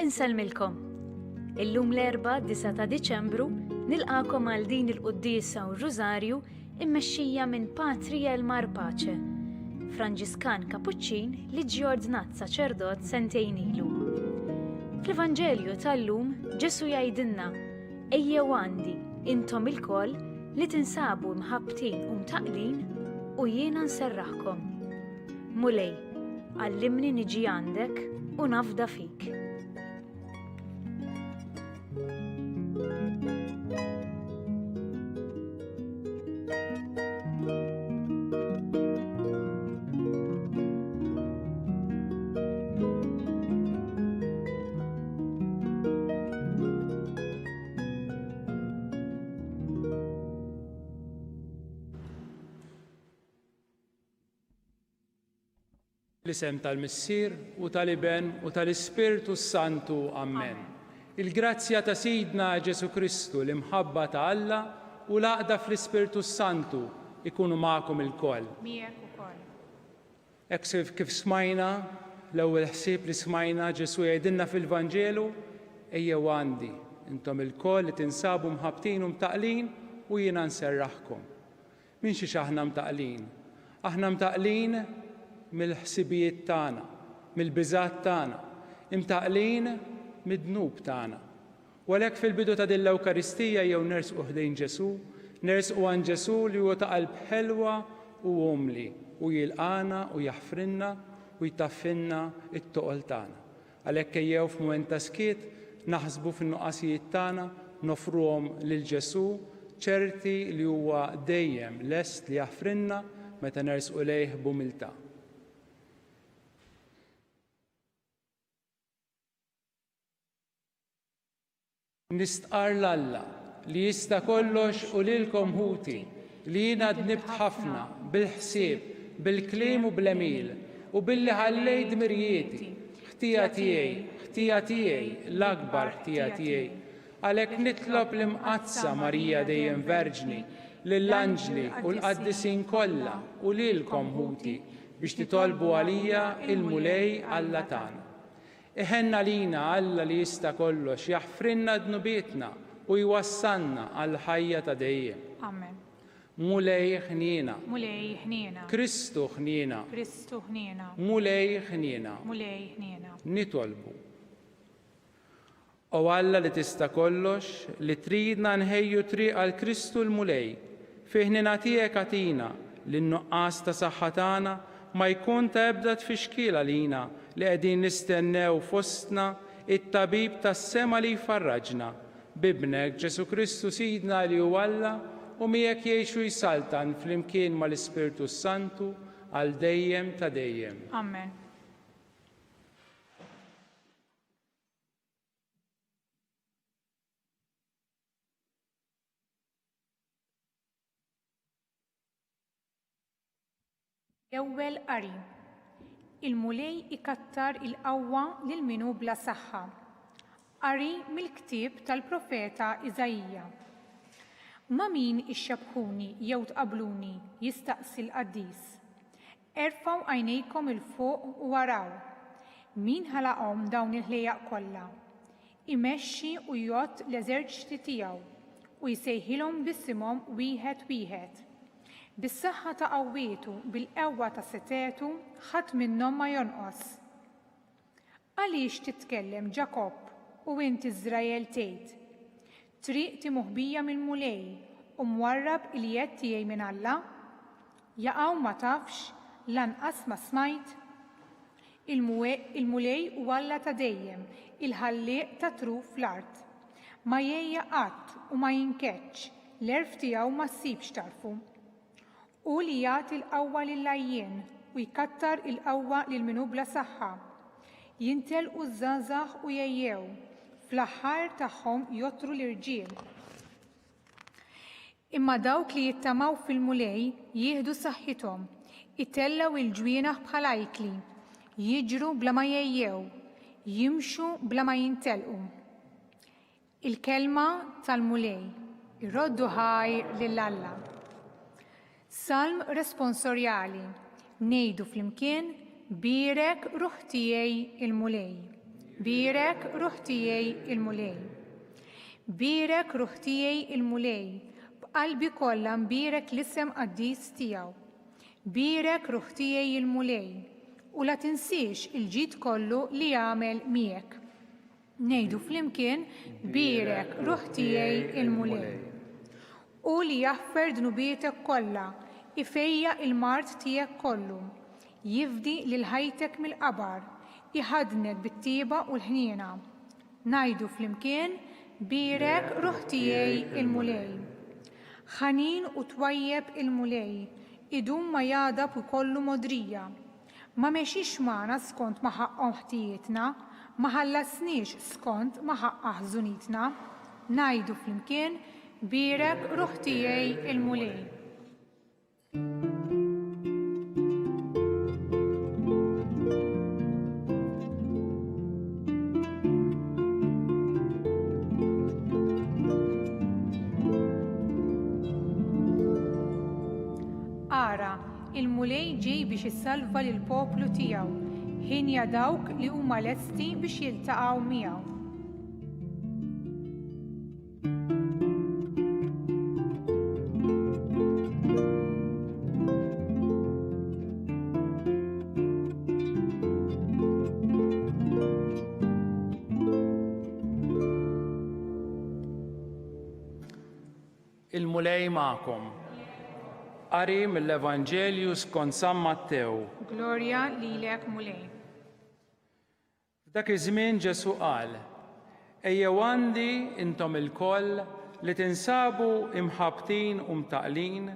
Inselmilkom. Illum l-erba' 9 ta' Diċembru nilqakom għal din il-Qudiesa u r-Rużarju immexxija minn Patri Elmar Pace, Franġiskan Kapuċċin li ġie ordnat saċerdot sentejn ilu. Fl-Evanġelju tal-lum Ġesu jgħidilna: ejjew għandi intom ilkoll li tinsabu mħabbtin u mtaqlin u jiena nserraħkom. Mulej, għallimni niġi għandek u nafda fik. L-isem tal-Missier u tal-Iben u tal-Ispirtu Santu. Amen. Il-grazzja ta' Sidna Ġesu Kristu, l-imħabba ta' Alla u l-għaqda fl-Ispirtu Santu ikunu magħkom il-koll. Miegħek ukoll. Hekk kif smajna, l-ewwel ħsieb li smajna Ġesu jgħidilna fil-Vanġelu: ejjew għandi intom il-koll li tinsabu mħabbtin u mtaqlin u jiena nserraħkom. Min xi aħna mtaqlin? Aħna mtaqlin mill-ħsibijiet tagħna, mill-biżgħat tagħna, imtaqlin mid-dnub tagħna. U għalhekk fil-bidu ta' din l-Ewkaristija jew nersqu ħdejn Ġesu, nersqu għand Ġesu li huwa ta' qalb ħelwa u umli u jilqana u jaħfrinna u jtaffinna t-toqol tagħna. Għalhekk ejjew f'mument ta' skiet naħsbu fin-nuqqasijiet tagħna, nofruhom lil Ġesu, ċerti li huwa dejjem lest li jaħfrinna meta nersqu lejh b'umiltà. Nistqar l-Alla li jista' kollox u lilkom ħuti li jiena dnibt ħafna bil-ħsieb, bil-kliem u bl-emil u billi ħallejt mirjieti, ħtija tiegħi, l-akbar ħtija tiegħi. Għalhekk nitlob l-imqazza Marija dejjem Verġni, lill-anġli u l-qaddisin kollha u lilkom ħuti biex titolbu għalija il-mulej Alla tagħna. Iħenna lina Alla li jista' kollox jaħfrinna dnubietna u jwassalna għal ħajja ta' dejjem. Amen. Mulej ħniena. Mulej ħniena. Kristu ħniena. Kristu ħniena. Mulej ħniena. Mulej ħniena. Nitolbu. O Alla li tista' kollox li tridna nħejju triq għal Kristu l-mulej fi ħniena tiegħek għatina li n-nuqqas ta' saħħa tagħna ma jkun ta' ebda tfixkil għalina li qegħdin nistennew fostna it-tabib tas-sema li jfarraġna b'ibnek Ġesu Kristu Sidna li hu Alla u miegħek jgħixu jsaltan flimkien mal-Ispirtu Santu għal dejjem ta' dejjem. Amen. Ewwel qari. Il-mulej ikattar il-qawwa lil minu bla saħħa. Qari mill-ktieb tal-profeta Iżajija. Ma' min ixxabħuni jew tqabluni jistaqsi l-qaddis. Erfgħu għajnejkom il fuq u waraw. Min ħalaqhom dawn il-ħlejjaq kollha. Imexxi u jgħodd l-eżerċiti tiegħu u jsejħilhom bisimhom wieħed wieħed. Bis-saħħa ta' qawwietu, bil-qewwa ta' setetu, ħadd minnhom ma jonqos. Għaliex titkellem Ġakobb u inti Iżrael tgħid: triqti moħbija mill-mulej u mwarrab il-jed tiegħi minn Alla? Jaqgħu ma tafx, lanqas ma smajt? Il-mulej huwa Alla ta' dejjem, il-ħallieq ta' truf fl-art. Ma jgħejja qatt u ma jinkeċċ, l-erf tiegħu ma ssibx tarfu. U li jagħti l-qawwa lill-għajjien u jkattar il-qawwa lil minu bla saħħa. Jintelqu żgħażagħ u jgħejjew, fl-aħħar tagħhom jottru l-irġiel. Imma dawk li jittamaw fil-mulej jieħdu saħħithom, itellgħu il-ġwienaħ bħal ajkli, jiġru bla ma jgħejjew, jimxu bla ma jintelqu. Il-kelma tal-mulej, irroddu ħajr lil Alla. Salm responsorjali, ngħidu flimkien: Birek ruħ tiegħi il-mulej. Birek ruħ tiegħi il-mulej. Birek ruħ tiegħi il-mulej, b'qalbi kollha nbirek l-isem qaddis tiegħu. Birek ruħ tiegħi il-mulej, u la tinsiex il-ġid kollu li jagħmel miegħek. Ngħidu flimkien birek ruħ tiegħi il-mulej. U li jaħfer dnubietek kollha, ifejja il-mart tiegħek kollu, jifdi lil ħajtek mill-qabar, iħadnek bit-tieba u l-ħniena. Ngħidu flimkien birek ruħ tiegħi il-mulej. Ħanin u twajjeb il-mulej, idum ma jadab u kollu modrija. Ma mexix magħna skont ma ħaqqhom ħtijietna, ma ħallasniex skont ma ħaqqa ħżunitna. Ngħidu flimkien birek ruħ tiegħi il-mulej. Ara, il-mulej ġej biex issalva lill-poplu tiegħu, ħinja dawk li huma lesti biex jiltaqgħu miegħu. Il-mulej magħkom. Qari mill-Evanġelju skont San Mattew. Glorja lilek mulej. F'dak iż-żmien Ġesu qal: Ejjew għandi intom ilkoll li tinsabu imħabtin u mtaqlin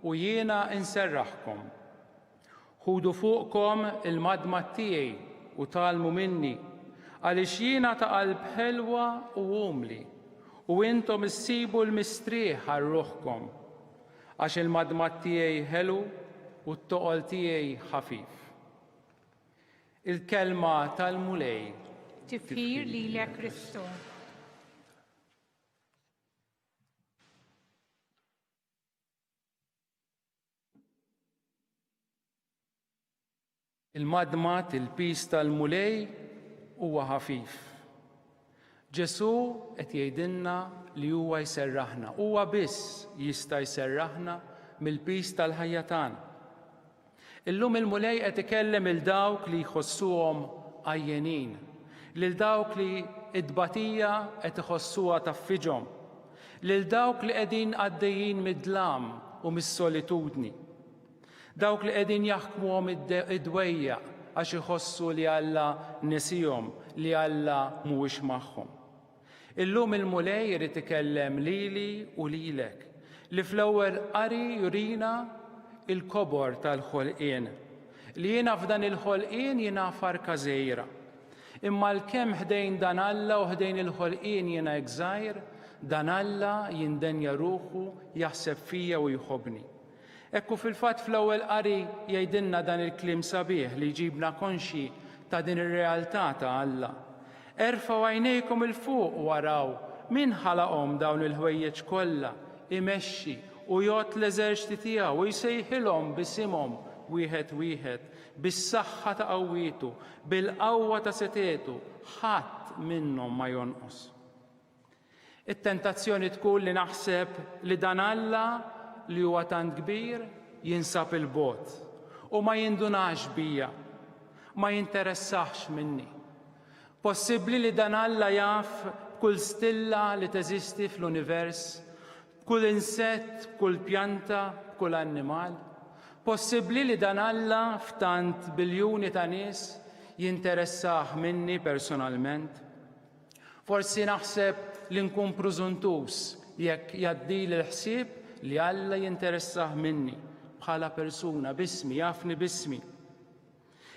u jiena inserraħkom. Ħudu fuqkom il-madma tiegħi u talmu minni, għaliex jiena ta' qalb ħelwa u umli, u intom issibu l-mistrieħ għal ruħkom, għax il-madma tiegħi ħelu u t-toqol tiegħi ħafif. Il-kelma tal-mulej. Tifħir lilek Kristu. Il-madma il-pis tal-mulej huwa ħafif. Ġesu qed jgħidilna li huwa jserraħna, huwa biss jista' jserraħna mill-pis tal-ħajja tagħna. Illum il-mulej qed ikellem il dawk li jħossuhom għajjenin, lil dawk li id-batija qed iħossuha taffiġhom, lil dawk li qegħdin għaddejjin mid-dlam u mis-solitudni, dawk li qegħdin jaħkmuhom id-dwejja għax iħossu li Alla nesihom, li Alla mhuwiex magħhom. Illum il-mulej irid ikellem lili u lilek, li fl-ewwel qari jurina il-kobor tal-ħolqien, li jiena f'dan il-ħolqien jiena farka żgħira. Imma l-kemm ħdejn dan Alla u ħdejn il-ħolqien jiena żgħir, dan Alla jindenja ruħu, jaħseb fija u jħobbni. Ekku fil-fatt fl-ewwel qari jgħidilna dan il-kliem sabiħ li jġibna konxi ta' din ir-realtà ta' Alla. Erfgħu għajnejkom il-fuq u waraw min ħalaqhom dawn il-ħwejjeġ kollha, imexxi u jgħod l-eżerċiti tiegħu u jsejħilhom b'isimhom wieħed wieħed, bis-saħħa ta' qawwietu, bil-qawwa ta' setietu, ħadd minnhom ma jonqos. It-tentazzjoni tkun li naħseb li dan Alla li huwa tant kbir jinsab il-bot u ma jindunax bija, ma jinteressax minni. Possibbli li dan Alla jaf kull stilla li teżisti fl-univers, kull insett, kull pjanta, kull annimal. Possibbli li dan Alla f'tant biljuni ta' nies jinteressaħ minni personalment. Forsi naħseb li nkun prużuntus jekk jaddili l-ħsieb li Alla jinteressaħ minni bħala persuna bismi, jafni bismi.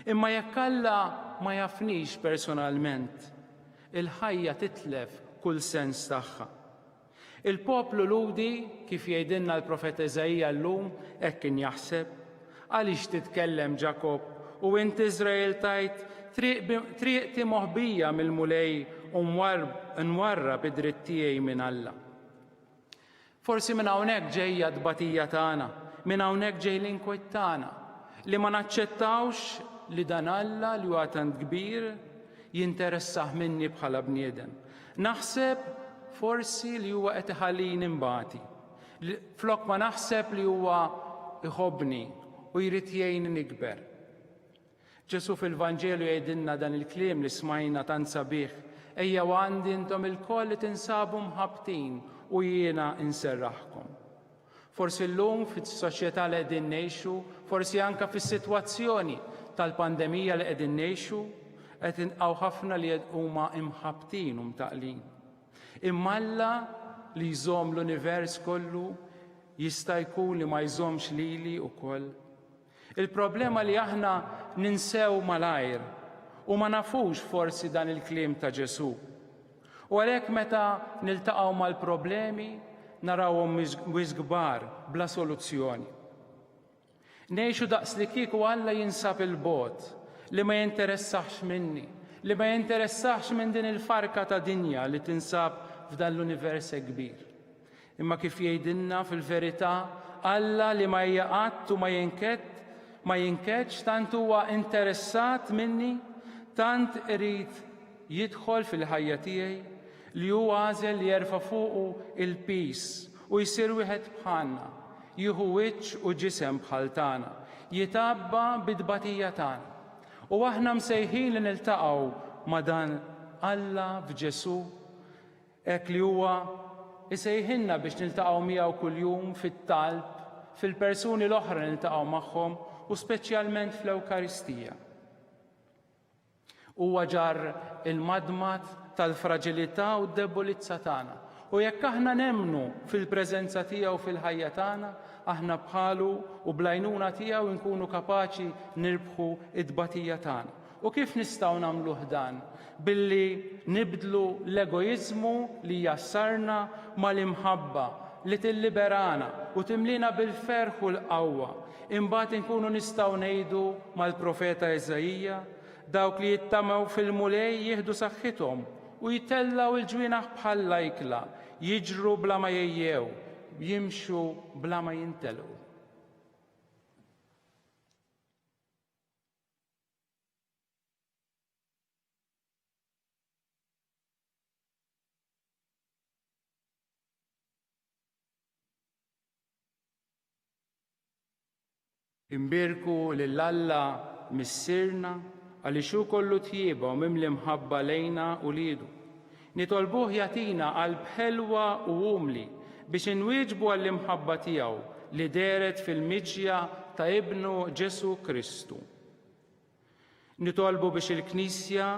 Imma jekk Alla ma jafnix personalment, il-ħajja titlef kull sens tagħha. Il-poplu ludi, kif jgħidilna l-profeta Eżajija llum, hekk kien jaħseb, għaliex titkellem Ġakob u int Iżrael tajt triqti moħbija mill-mulej u nwarra bid-dritt tiegħi minn Alla. Forsi minn hawnhekk ġejja d-batija tagħna, minn hawnhekk ġej l-inkwiet tagħna, li ma naċċettawx li dan Alla li huwa tant kbir jinteressaħ minni bħala bniedem. Naħseb forsi li huwa qed iħallini imbagħti. Flok ma naħseb li huwa iħobbni u jrid jgħinni nikber. Ġesu fil-Vanġelu jgħidilna dan il-kliem li smajna tant sabiħ, ejja għandi intom il-koll li tinsabu mħabtin u jiena inserraħkom. Forsi llum fis-soċjetà li qegħdin ngħixu, forsi anke fis-sitwazzjoni tal-pandemija li qegħdin ngħixu, qed inqgħu ħafna li huma imħabtin u mtaqlin. Imma Alla li jżomm l-univers kollu jista' jkun li ma jżommx lili wkoll. Il-problema li aħna ninsew malajr u ma nafux forsi dan il-kliem ta' Ġesu. U għalhekk meta niltaqgħu mal-problemi narawhom wis kbar bla soluzzjoni. Ngħixu daqs li kieku Alla jinsab il-bot li ma jinteressax minni, li ma jinteressax minn din il-farka ta' dinja li tinsab f'dan l-univers kbir. Imma kif jgħidilna fil-verità Alla li ma jaqgħad u ma jinkettx tant huwa interessat minni, tant irid jidħol fil-ħajja tiegħi li hu għażel li jerfa' fuqu il-pis u jsir wieħed bħalna, jieħu wiċċ u ġisem bħal tagħna, jitabba bid-tbatija tagħna. U aħna msejħin li niltaqgħu ma' dan Alla f'Ġesu hekk li huwa isejħilna biex niltaqgħu miegħu kuljum fit-talb, fil-persuni l-oħra niltaqgħu magħhom u speċjalment fl-Ewkaristija. Huwa ġar il-madmat tal-fraġilità u d-debolizza tagħna. U jekk aħna nemmnu fil-preżenza tiegħu fil-ħajja tagħna, aħna bħalu u bl-għajnuna tiegħu nkunu kapaċi nirbħu id-tbatija tagħna. U kif nistgħu nagħmluh dan? Billi nibdlu l-egoiżmu li jassarna mal-imħabba li tilliberana u timlina bil-ferħ u l-qawwa. Imbagħad inkunu nistgħu ngħidu mal-profeta Eżajija, dawk li jittamaw fil-mulej jieħdu saħħithom u jitellaw il-ġwienaħ bħal lajkla, jiġru bla ma jejjew, jimxu bla ma jintelgħu. Imbirku lill-Alla missirna għaliex hu kollu tjieba u mimli mħabba lejna u liedu. Nitolbuh jagħtina qalb ħelwa u umli biex inwieġbu għall-imħabba tiegħu li deret fil-miġja ta' ibnu Ġesu Kristu. Nitolbu biex il-Knisja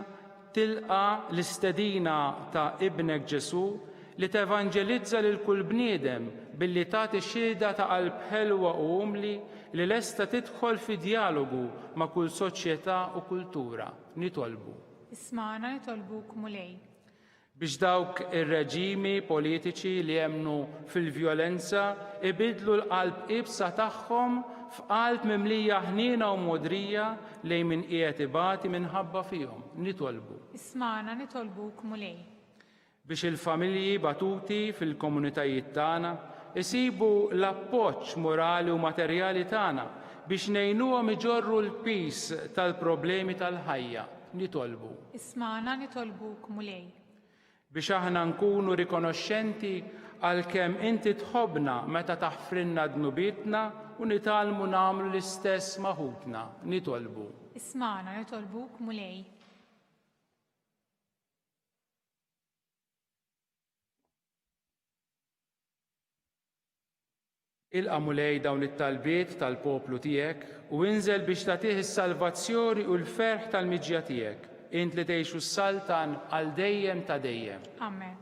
tilqa l-istedina ta' ibnek Ġesu li tevanġelizza lil kull bniedem billi tagħti xhieda ta' qalb ħelwa u umli li lesta tidħol fi dialogu ma' kull soċjetà u kultura. Nitolbu. Ismana nitolbuk mulej. Biex dawk ir-reġimi politiċi li jemmnu fil-vjolenza ibidlu l-qalb ibsa tagħhom f'qalb mimlija ħniena u modrija lejn min qiegħed ibati minħabba fihom. Nitolbu. Ismana nitolbuk mulej. Biex il-familji batuti fil-komunitajiet tagħna isibu l-appoġġ morali u materjali tagħna biex ngħinuhom iġorru l-pis tal-problemi tal-ħajja. Nitolbu. Ismana nitolbuk mulej. Biex aħna nkunu rikonoxxenti għalkemm inti tħobbna meta taħfrinna dnubietna u nitalmu nagħmlu l-istess maħutna. Nitolbu. Ismana nitolbuk mulej. Ilqa' mulej dawn it-talbiet tal-poplu tiegħek u inżel biex tagħtih is-salvazzjoni u l-ferħ tal-miġja tiegħek. Int li tgħixu s-saltan għal dejjem ta' dejjem. Amen.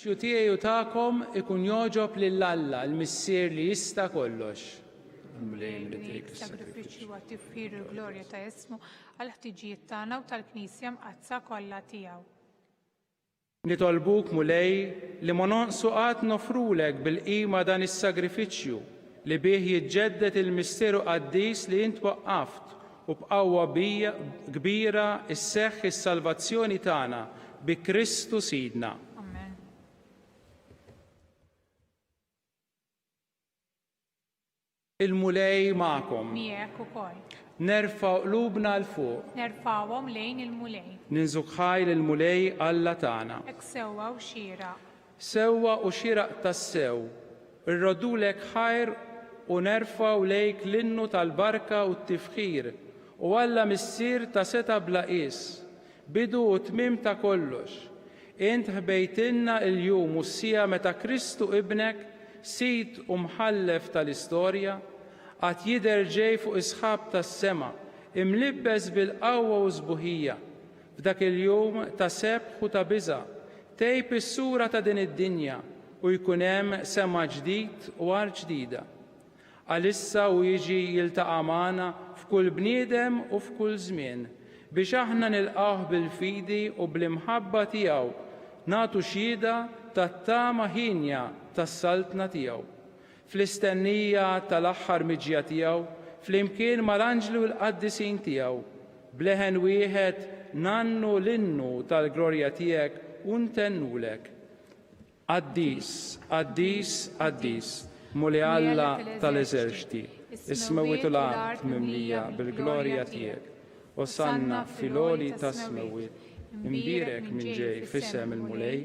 Xju tiegħi u tagħkom ikun joġob lill-Alla, l-Missier li jista' kollox. Sagrifiċi u tifħir il-glorja ta' ismu għal-ħtiġijiet tagħna u tal-Knisja mqazza kollha tiegħu. Nitolbuk mulej li ma nonqsu qatt nofrulek bil-qima dan is-sagrifiċċju li bih jiġġedded il-misteru qaddis li int waqqaft u b'qawwa kbira isseħħ is-salvazzjoni tagħna bi Kristu Sidna. Amen. Il-mulej magħkom. Miegħek ukoll. Nerfa' qlubna l fuq. Nerfawhom lejn il-mulej. Ninżukħaj il-mulej Alla tagħna. Hekk sewwa u xieraq. Sewwa u xieraq tas-sew. Irrodulek ħajr u nerfa'w lejk l-innu tal-barka u t-tifħir u Alla missier ta' seta' bla qis, bidu u tmiem ta' kollox. Int ħbejtilna il-jum u s-sija meta Kristu ibnek sid u mħallef tal-istorja għad jidher ġej fuq isħab tas-sema, imlibbes bil-qawwa u żbuħija. F'dak il-jum ta' sebħ u ta' biża' tejb is-sura ta' din id-dinja u jkun hemm sema ġdid u art ġdida. Għalissa u jiġi jiltaqa' magħna f'kull bniedem u f'kull żmien biex aħna nilqgħuh bil-fidi u bl-imħabba tiegħu nagħtu xhieda tat-tama ħinja tas-saltna tiegħu. Fl-istennija tal-aħħar miġja tiegħu, flimkien mal-anġlu l-qaddisin tiegħu, bleħen wieħed nannu l-innu tal-glorja tiegħek u ntennulek. Qaddis, qaddis, qaddis, muli Alla tal-eżerċti, ismewwiet u l-art mimlija bil-glorja tiegħek. Osanna fil-għoli ta' smewwiet, imbirek minn ġej f'isem il-mulej,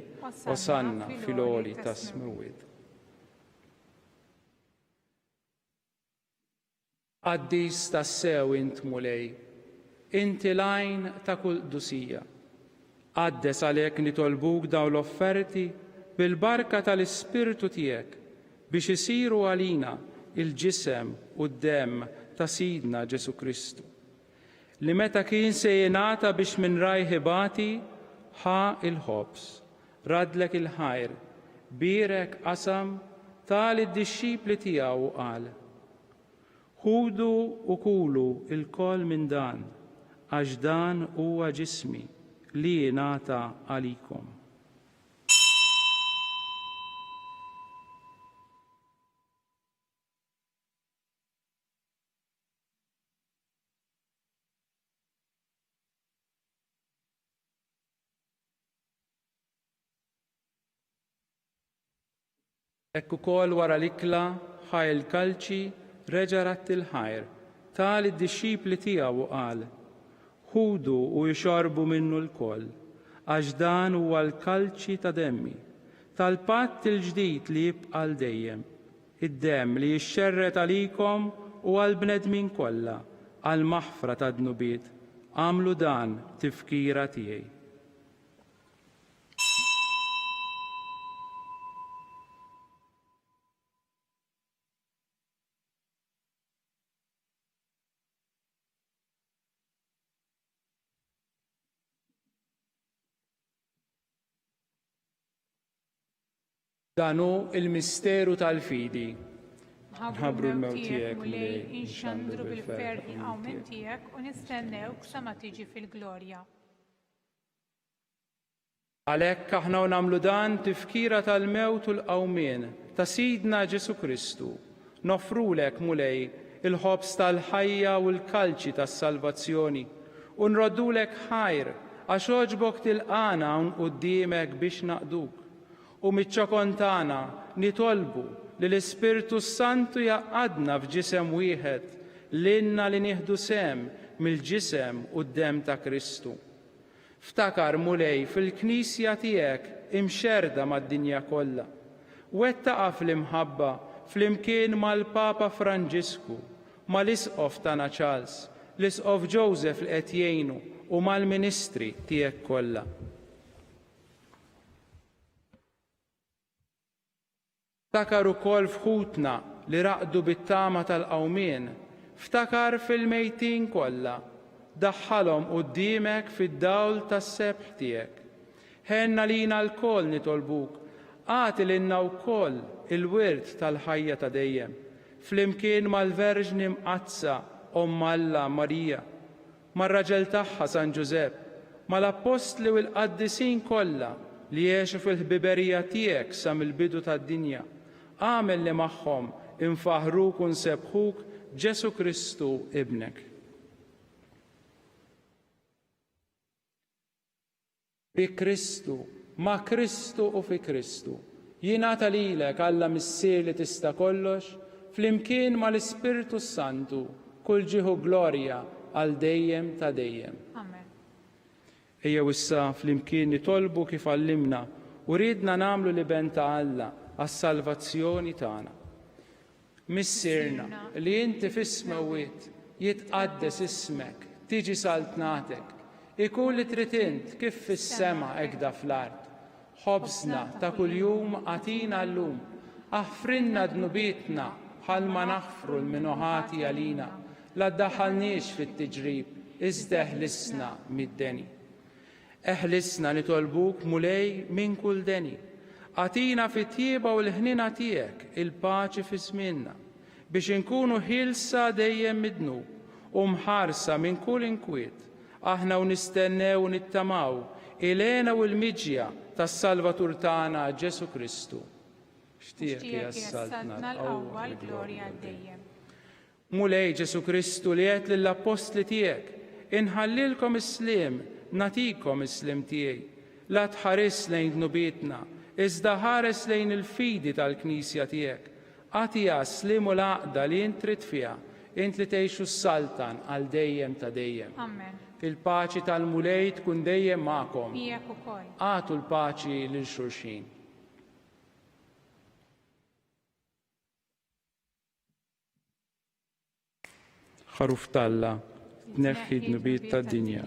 osanna fil-għoli ta' smewwiet. Qaddis tas-sew int mulej, inti lajn ta' kull dusija. Qaddes għalhekk nitolbuk dawn l-offerti bil-barka tal-Ispirtu tiegħek biex isiru għalina il-ġisem u d-demm ta' Sidna Ġesu Kristu. Li meta kien se jingħata biex minn rajħibati ħa il-ħobs, radlek il-ħajr, birek qasam tal id-dixxipli tiegħu qal. Ħudu u kulu il-kol minn dan, għax dan huwa ġismi li jingħata għalikom. Hekk ukoll wara l-ikla ħaj il-kalċi reġa' ratti l-ħajr, tal id-dixxipli tiegħu qal, ħudu u jxorbu minnu l-koll, għax dan huwa l-kalċi ta' demmi, tal-patt il-ġdid li jibqa' l dejjem, id-demm li jixxerret għalikom u għall-bnedmin kollha, għall-maħfra ta' dnubiet, għamlu dan tifkira tiegħi. Danu il-misteru tal-fidi. Nħabbru l-mewt tiegħek mulej, inxandru bil-ferħ il-qawmin tiegħek u nistennewk sa ma tiġi fil-glorja. Għalhekk aħna nagħmlu dan tifkira tal-mewt u l-qawmien ta' Sidna Ġesu Kristu. Nofrulek mulej il-ħobs tal-ħajja u l-kalċi tas-salvazzjoni u nroddulek ħajr għax oġbok tilqana hawn quddiemek biex naqduk. U miċ-ċokon tagħna nitolbu li l-Ispirtu Santu jaqgħadna f'ġisem wieħed lilna li nieħdu sem mill-ġisem u d-demm ta' Kristu. Ftakar mulej fil-Knisja tiegħek imxerda mad-dinja kollha. Wettaqa fl-imħabba flimkien mal-Papa Franġisku, mal-Isqof tagħna Charles, l-Isqof Joseph li qed jgħinu u mal-Ministri tiegħek kollha. Ftakar ukoll f'ħutna li raqdu bit-tama tal-qawmien, ftakar fil-mejtin kollha, daħħalhom quddiemek fid-dawl tas-sebħ tiegħek. Ħenna lina l-kol nitolbuk Għati lilna wkoll il-wirt tal-ħajja ta' dejjem, flimkien mal-Verġni Mqazza Omm Alla Marija, mar-raġel tagħha San Ġusepp, mal-Apostli u l-Qaddisin kollha li jgħixu fil-ħbiberija tiegħek sa mill-bidu tad-dinja. Għamel li magħhom infaħruk u nsebħuk Ġesu Kristu ibnek. Bi Kristu, ma' Kristu u fi Kristu, jingħata lilek Alla Missier li tista' kollox, flimkien mal-Ispirtu Santu, kull ġieħu glorja għal dejjem ta' dejjem. Amen. Ejjew issa flimkien nitolbu kif għallimna u ridna nagħmlu li ben ta' Alla għas-salvazzjoni tagħna. Missierna li inti fis-smawiet jitqaddes ismek, tiġi saltnatek, ikun li trid int kif fis-sema hekk da fl-art. Ħobżna ta' kuljum għatina llum, aħfrinna dnubietna bħalma naħfru l-minuħati għalina, la ddaħħalniex fit-tiġrib, iżda eħlisna mid-deni. Eħlisna nitolbuk mulej minn kull deni. Għatina fit-tjieba u l-ħnina tiegħek il-paċi fi żmienna biex inkunu ħilsa dejjem mid-dnub u mħarsa minn kull inkwiet. Aħna u nistennew u nittamaw ilena u l-miġja tas-Salvatur tagħna Ġesu Kristu. Xtiegħek jassaltna l-qawwa l-glorja dejjem. Mulej Ġesu Kristu li qed lill-apostli tiegħek, inħallilkom is-sliem, natikom is-sliem tiegħi. La tħares lejn dnubietna, iżda ħares lejn il-fidi tal-Knisja tiegħek. Għatija slim u l-għaqda li int trid fiha, int li tgħixu s-saltan għal dejjem ta' dejjem. Amen. Il-paċi tal-mulej tkun dejjem magħkom. Miegħek ukoll. Għatu l-paċi lil xulxin. Ħaruf talla, tneħħi d-nubiet tad-dinja.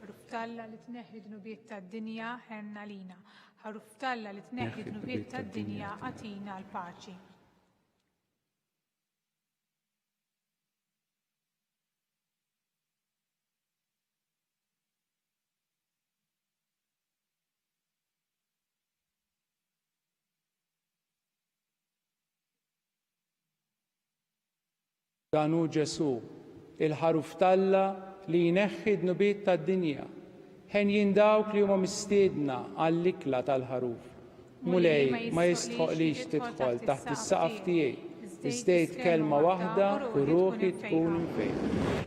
Ħaruf talla li tneħħi d-nubiet tad-dinja ħenna lina. Ħaruf talla li tneħħi d-nubiet tad-dinja għatina l-paċi. Dan hu Ġesu, il-ħaruf talla li jneħħi d-nubiet tad-dinja. Ħen jindawk li huma mistiedna għall-ikla tal-ħaruf. Mulej ma jistħoqlix tidħol taħt is-saqaf tiegħi, iżdejt kelma waħda u ruħi tkun imfejn.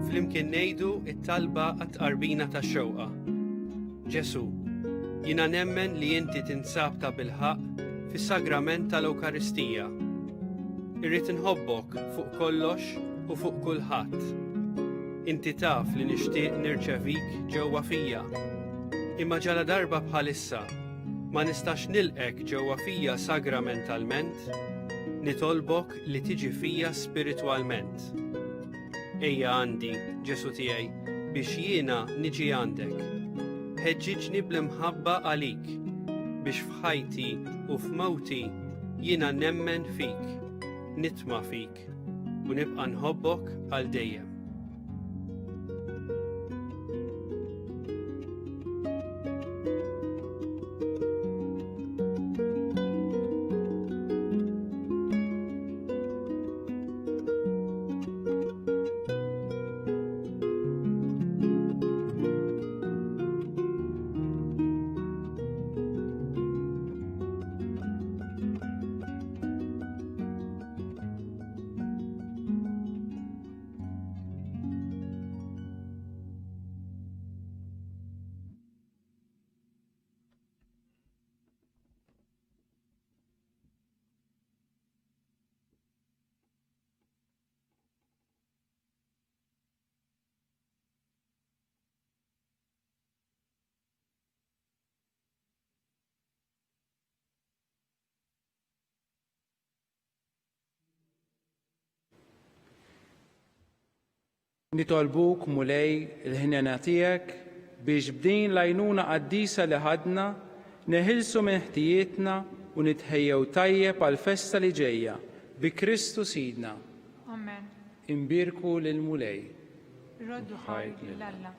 Flimkien ngħidu t-talba għat-tqarbina tax-xewqa. Ġesu, jiena nemmen li inti tinsab ta' bilħaq fis-sagrament tal-Ewkaristija. Irrid inħobbok fuq kollox u fuq kulħadd. Inti taf li nixtieq nirċevik ġewwa fija. Imma ġala darba bħalissa ma nistax nilqek ġewwa fija sagramentalment, nitolbok li tiġi fija spiritwalment. Ejja għandi, Ġesu tiegħi, biex jiena niġi għandek. Ħeġġiġni bl-imħabba għalik, biex f'ħajti u f'mawti jiena nemmen fik, nitma' fik, u nibqa' nħobbok għal dejjem. Nitolbuk mulej il-ħinena tiegħek biex bdin lajnuna qaddisa li ħadna neħilsu minn ħtijietna u nitħejjew tajjeb għal festa li ġejja bi Kristu Sidna. Amen. Imbirku lil mulej. Roddu ħajt lill-Alla.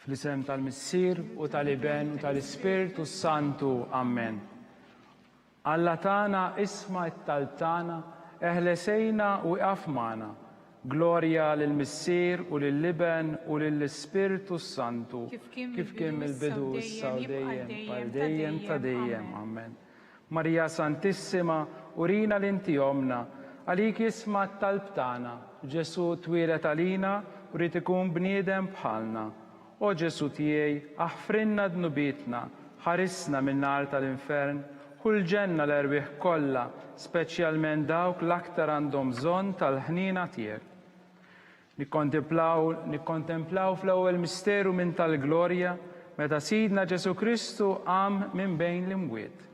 Fl-isem tal-Missier u tal-Iben u tal-Ispirtu Santu. Amen. Alla tana isma' it-talb tagħna eħlesejna u iqaf magħna. Glorja lill-Missier u lill-Iben u lill-Ispirtu Santu kif kien mill-bidu issa u dejjem bħal dejjem ta' dejjem. Amen. Marija Santissima, urina l-inti omna, għalik isma' t-talb tagħna. Ġesu twilet għalina u rid ikun bniedem bħalna. O Ġesu tiegħi, aħfrinna dnubietna, ħarisna min-nar tal-infern, kull ġenna l-erwieħ kollha, speċjalment dawk l-aktar għandhom bżonn tal-ħnina tiegħek. Nikkontemplaw fl-ewwel misteru minn tal-glorja meta Sidna Ġesu Kristu qam minn bejn l-imwiet.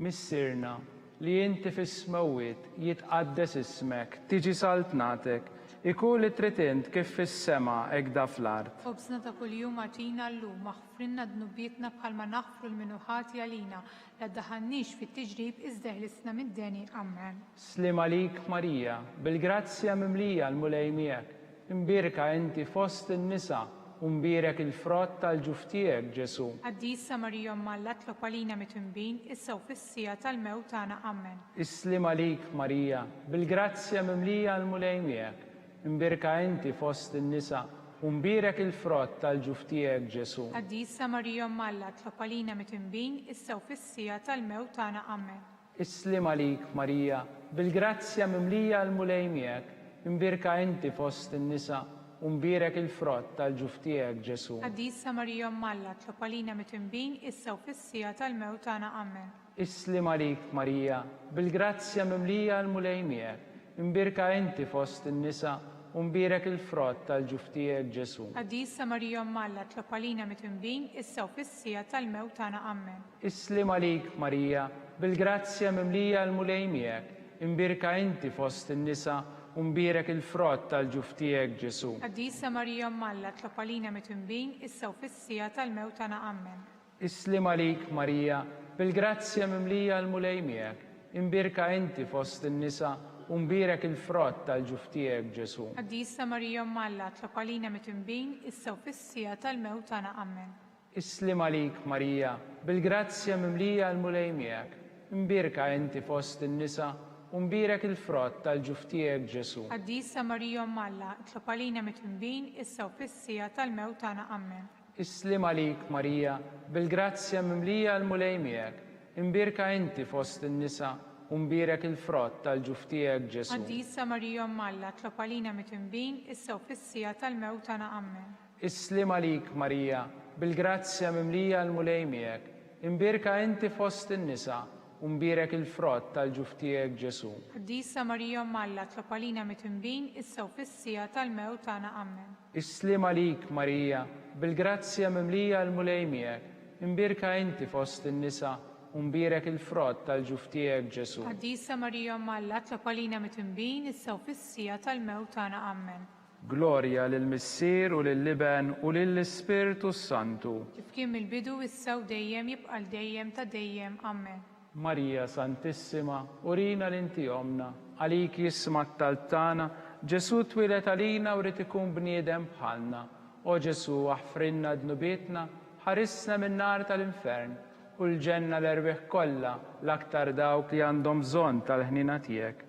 Missirna li inti fis-smewwiet jitqaddes ismek, tiġi saltnatek, ikun li trid int kif fis-sema hekk da fl-ard. Ħobżna ta' kuljum agħtina llum, aħfrinna dnubietna bħalma naħfru l-minuħati għalina, la ddaħħalniex fit-tiġrib iżda ħlisna mid-deni. Amen. Slim għalik Marija, bil-grazzja mimlija l-mulej miegħek, imbirka inti fost in-nisa u mbirek il-frott tal-ġuf tiegħek Ġesu. Qaddisa Marija Alla tlob għalina mitwinbin, issa u fis-sija tal-mewt tagħna. Amen. Islim għalik Marija, bil-grazzja mimlija l-mulej miegħek, imbirka inti fost in-nisa u mbirek il-frott tal-ġuf tiegħek Ġesu. Qaddisa Marija Alla tlob għalina mitwinbin, issa u fis-sija tal-mewt tagħna. Amen. Islim għalik Marija, bil-grazzja mimlija l-mulej miegħek, imbirka inti fost in-nisa u mbirek il-frott tal-ġuf tiegħek Ġesu. Qaddisa Marija Alla tlob għalina mitwinbin, issa u fis-sija tal-mewt tagħna. Amen. Islim għalik Marija, bil-grazzja mimlija l-mulej miegħek, imbirka inti fost in-nisa u mbirek il-frott tal-ġuf tiegħek Ġesu. Qaddisa Marija Alla tlob għalina mitwinbin, issa u fis-sija tal-mewt tagħna. Amen. Islim għalik Marija, bil-grazzja mimlija l-mulej miegħek, imbirka inti fost in-nisa u mbirek il-frott tal-ġuf tiegħek Ġesu. Qaddisa Marija Alla tlob għalina mitwinbin, issa u fis-sija tal-mewt tagħna. Amen. Islim għalik Marija, bil-grazzja mimlija l-mulej miegħek, imbirka inti fost in-nisa u mbirek il-frott tal-ġuf tiegħek Ġesu. Qaddisa Marija Alla tlob għalina mitwinbin, issa u fis-sija tal-mewt tagħna. Amen. Islim għalik Marija, bil-grazzja mimlija l-mulej miegħek, imbirka inti fost in-nisa u mbirek il-frott tal-ġuf tiegħek Ġesu. Qaddisa Marija Alla tlob għalina mitwinbin, issa u fis-sija tal-mewt tagħna. Amen. Islim għalik Marija, bil-grazzja mimlija l-mulej miegħek, imbirka inti fost in-nisa u mbirek il-frott tal-ġuf tiegħek Ġesu. Qaddisa Marija Alla tlob għalina mitwinbin, issa u fis-sija tal-mewt tagħna. Amen. Islim għalik Marija, bil-grazzja mimlija l-mulej miegħek, imbirka inti fost in-nisa u mbierek il-frott tal-ġuf tiegħek Ġesu. Qaddisa Marija Malla tlob għalina mitnbin issa u fis-sija tal-mewt tagħna. Amen. Islim għalik Marija, bil-grazzja mimlija l-mulej miegħek, imbierka inti fost in-nisa u mbierek il-frott tal-ġuf tiegħek Ġesu. Qaddisa Marija Malla tlob għalina mitnbin issa u fis-sija tal-mewt tagħna. Amen. Glorja lill-Missier u lill-Liben u lill-Ispiritu Santu. Kif kien mill-bidu issa u dejjem jibqa' dejjem ta' dejjem. Amen. Marija Santissima, urina l-inti omna, għalik jisma t-talb tagħna, Ġesu twilet għalina u rrid ikun bniedem bħalna. O Ġesu aħfrinna dnubietna, ħarisna min-nar tal-infern, u l-ġenna l-erbieħ kollha l-aktar dawk li għandhom bżonn tal-ħnina tiegħek.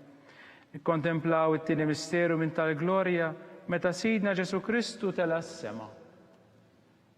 Nikkontemplaw it-tieni misteru minn tal-glorja meta Sidna Ġesu Kristu tela s-sema.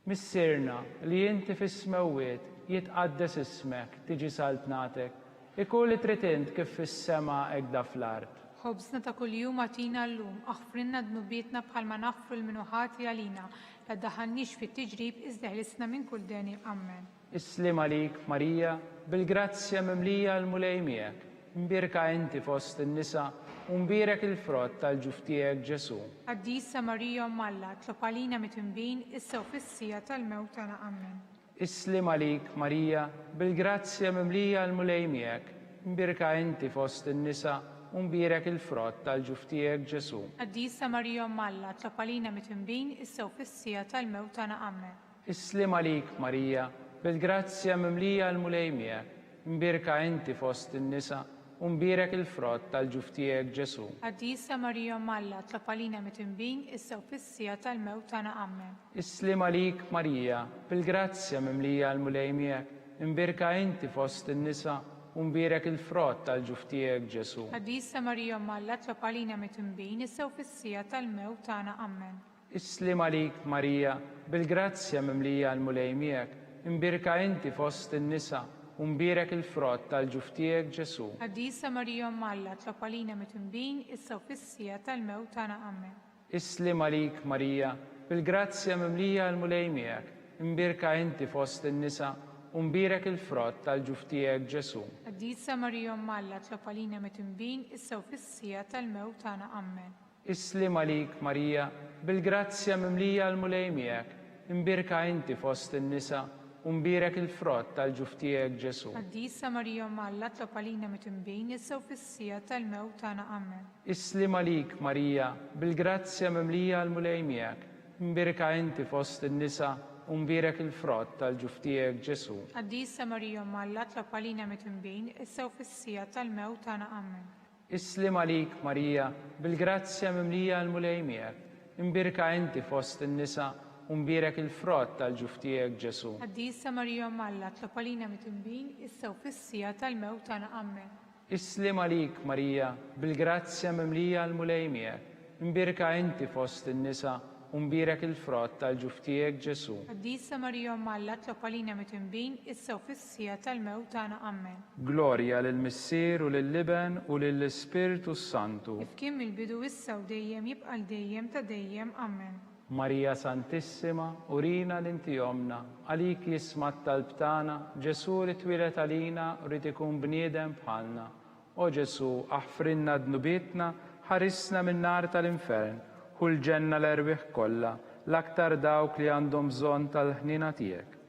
Missirna li inti fis-smewwiet jitqaddes ismek, tiġi saltnatek, ikun li trid int kif fis-sema hekk da fl-art. Ħobżna ta' kuljum għatina llum, aħfrinna dnubietna bħalma naħfru l-minuħati għalina, la daħannix fit-tiġrib iżda ħlisna minn kull deni. Amen. Islim għalik Marija, bil-grazzja mimlija l-mulej miegħek, imbierka inti fost in-nisa u mbierek il-frott tal-ġuf tiegħek Ġesu. Qaddisa Marija Malla tlob għalina mitnbin issa u fis-sija tal-mewt tagħna. Amen. Islim għalik Marija, bil-grazzja mimlija l-mulej miegħek, imbierka inti fost in-nisa u mbierek il-frott tal-ġuf tiegħek Ġesu. Qaddisa Marija Malla tlob għalina mitnbin issa u fis-sija tal-mewt tagħna. Amen. Islim għalik Marija, bil-grazzja mimlija l-mulej miegħek, imbierka inti fost in-nisa u mbierek il-frott tal-ġuf tiegħek Ġesu. Qaddisa Marija Malla tlob għalina mitnbin issa u fis-sija tal-mewt tagħna. Amen. Islim għalik Marija, bil-grazzja mimlija l-mulej miegħek, imbierka inti fost in-nisa u mbierek il-frott tal-ġuf tiegħek Ġesu. Qaddisa Marija Malla tlob għalina mitnbin issa u fis-sija tal-mewt tagħna. Amen. Islim għalik Marija, bil-grazzja mimlija l-mulej miegħek, imbierka inti fost in-nisa u mbierek il-frott tal-ġuf tiegħek Ġesu. Qaddisa Marija Malla tlob għalina mitnbin issa u fis-sija tal-mewt tagħna. Amen. Islim għalik Marija, bil-grazzja mimlija l-mulej miegħek, imbierka inti fost in-nisa u mbierek il-frott tal-ġuf tiegħek Ġesu. Qaddisa Marija Malla tlob għalina mitnbin issa u fis-sija tal-mewt tagħna. Amen. Islim għalik Marija, bil-grazzja mimlija l-mulej miegħek, imbierka inti fost in-nisa u mbierek il-frott tal-ġuf tiegħek Ġesu. Qaddisa Marija Malla tlob għalina mitnbin issa u fis-sija tal-mewt tagħna. Amen. Islim għalik Marija, bil-grazzja mimlija l-mulej miegħek, imbierka inti fost in-nisa u mbierek il-frott tal-ġuf tiegħek Ġesu. Qaddisa Marija Malla tlob għalina mitnbin issa u fis-sija tal-mewt tagħna. Amen. Islim għalik Marija, bil-grazzja mimlija l-mulej miegħek, imbierka inti fost in-nisa u mbierek il-frott tal-ġuf tiegħek Ġesu. Qaddisa Marija Malla tlob għalina mitnbin issa u fis-sija tal-mewt tagħna. Amen. Islim għalik Marija, bil-grazzja mimlija l-mulej miegħek, imbierka inti fost in-nisa u mbierek il-frott tal-ġuf tiegħek Ġesu. Qaddisa Marija Malla tlob għalina mitnbin issa u fis-sija tal-mewt tagħna. Amen. Glorja lill-Missier u lill-Liben u lill-Ispiritu Santu. Kif kien mill-bidu issa u dejjem jibqa' dejjem ta' dejjem. Amen. Marija Santissima, urina l-inti omna, għalik jisma t-talb tagħna, Ġesu li twilet għalina u rrid ikun bniedem bħalna. O Ġesu, aħfrinna dnubietna, ħarisna min-nar tal-infern, u l-ġenna l-erbieħ kollha, l-aktar dawk li għandhom bżonn tal-ħnina tiegħek.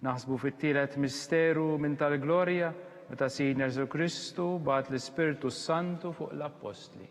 Naħsbu fit-tielet misteru minn tal-glorja meta Sidna Ġesu Kristu bagħat l-Ispiritu Santu fuq l-Apostli.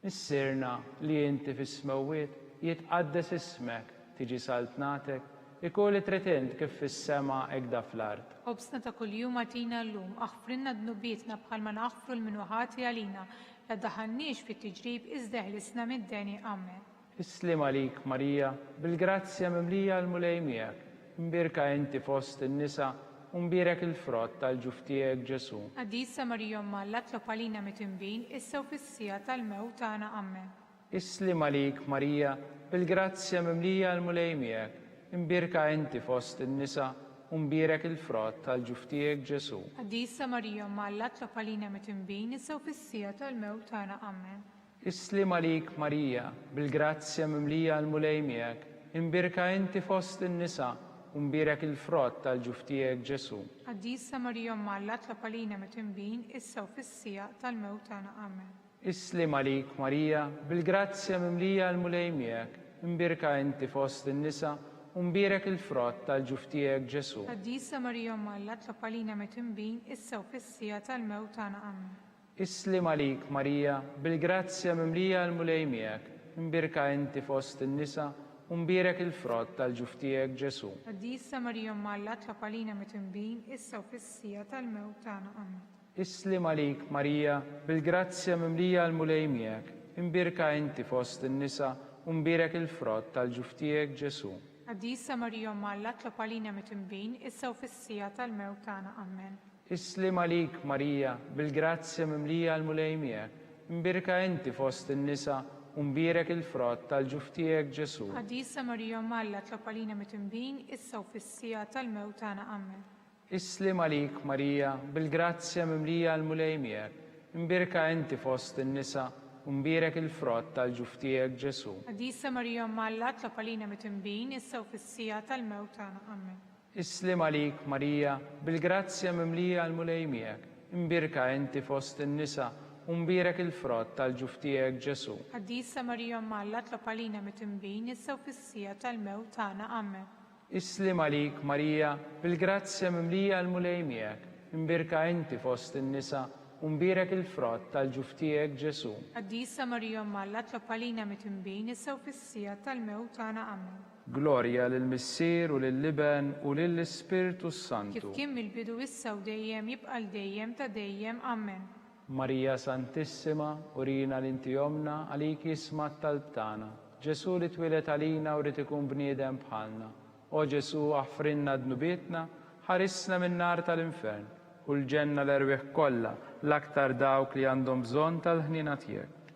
Missirna li inti fis-smewwiet jitqaddes ismek, tiġi saltnatek, ikun li trid int kif fis-sema hekk da fl-art. Ħobżna ta' kuljum għatina llum, aħfrinna dnubietna bħalma naħfru l-minuħati għalina, la daħannix fit-tiġrib iżda ħlisna mid-deni. Amen. Islim għalik Marija, bil-grazzja mimlija l-mulej miegħek, imbierka inti fost in-nisa u mbierek il-frott tal-ġuf tiegħek Ġesu. Qaddisa Marija Malla tlob għalina mitnbin issa u fis-sija tal-mewt tagħna. Amen. Islim għalik Marija, bil-grazzja mimlija l-mulej miegħek, imbierka inti fost in-nisa u mbierek il-frott tal-ġuf tiegħek Ġesu. Qaddisa Marija Malla tlob għalina mitnbin issa u fis-sija tal-mewt tagħna. Amen. Islim għalik Marija, bil-grazzja mimlija l-mulej miegħek, imbierka inti fost in-nisa u mbirak il-frott tal-ġuftijek Ġesu. Qaddisa Marija Umma Alla, tlab għalina mitnbin issa u fis-sija tal-mewt tagħna. Amen. Islim għalik Marija, bil-grazzja mimlija l-mulej miegħek, imbirka inti fost in-nisa u mbirek il-frott tal-ġuftijek Ġesu. Qaddisa Marija Umma Alla, tlab għalina mitnbin issa u fis-sija tal-mewt tagħna. Amen. Islim għalik Marija, bil-grazzja mimlija l-mulej miegħek, imbirka inti fost in-nisa u mbirek il-frott tal-ġuftijek Ġesu. Qaddisa Marija Umma Alla, tlab għalina mitnbin issa u fis-sija tal-mewt tagħna. Amen. Islim għalik Marija, bil-grazzja mimlija l-mulej miegħek, imbirka inti fost in-nisa u mbirek il-frott tal-ġuftijek Ġesu. Qaddisa Marija Umma Alla, tlab għalina mitnbin issa u fis-sija tal-mewt tagħna. Amen. Islim għalik Marija, bil-grazzja mimlija l-mulej miegħek, imbirka inti fost in-nisa u mbirek il-frott tal-ġuftijek Ġesu. Qaddisa Marija Umma Alla, tlab għalina mitnbin issa u fis-sija tal-mewt tagħna. Amen. Islim għalik Marija, bil-grazzja mimlija l-mulej miegħek, imbirka inti fost in-nisa u mbirek il-frott tal-ġuftijek Ġesu. Qaddisa Marija Umma Alla, tlab għalina mitnbin issa u fis-sija tal-mewt tagħna. Amen. Islim għalik Marija, bil-grazzja mimlija l-mulej miegħek, imbirka inti fost in-nisa u mbirek il-frott tal-ġuftijek Ġesu. Qaddisa Marija Umma Alla, tlab għalina mitnbin issa u fis-sija tal-mewt tagħna. Amen. Islim għalik Marija, bil-grazzja mimlija l-mulej miegħek, imbirka inti fost in-nisa u mbirek il-frott tal-ġuftijek Ġesu. Qaddisa Marija Umma Alla, tlab għalina mitnbin issa u fis-sija tal-mewt tagħna. Amen. Glorja lill-Missier u lill-Liben u lill-Ispirtu Santu. Kif kien mill-bidu issa u dejjem jibqa' l-dejjem ta' dejjem. Amen. Marija Santissima, urina l-inti jomna, għalik jisma' talb tagħna. Ġesu li twilet għalina u rid ikun bniedem bħalna. O Ġesu, aħfrinna dnubietna, ħarisna min-nar tal-infern, u l-ġenna l-erwieħ kollha, l-aktar dawk li għandhom bżonn tal-ħnina tiegħek.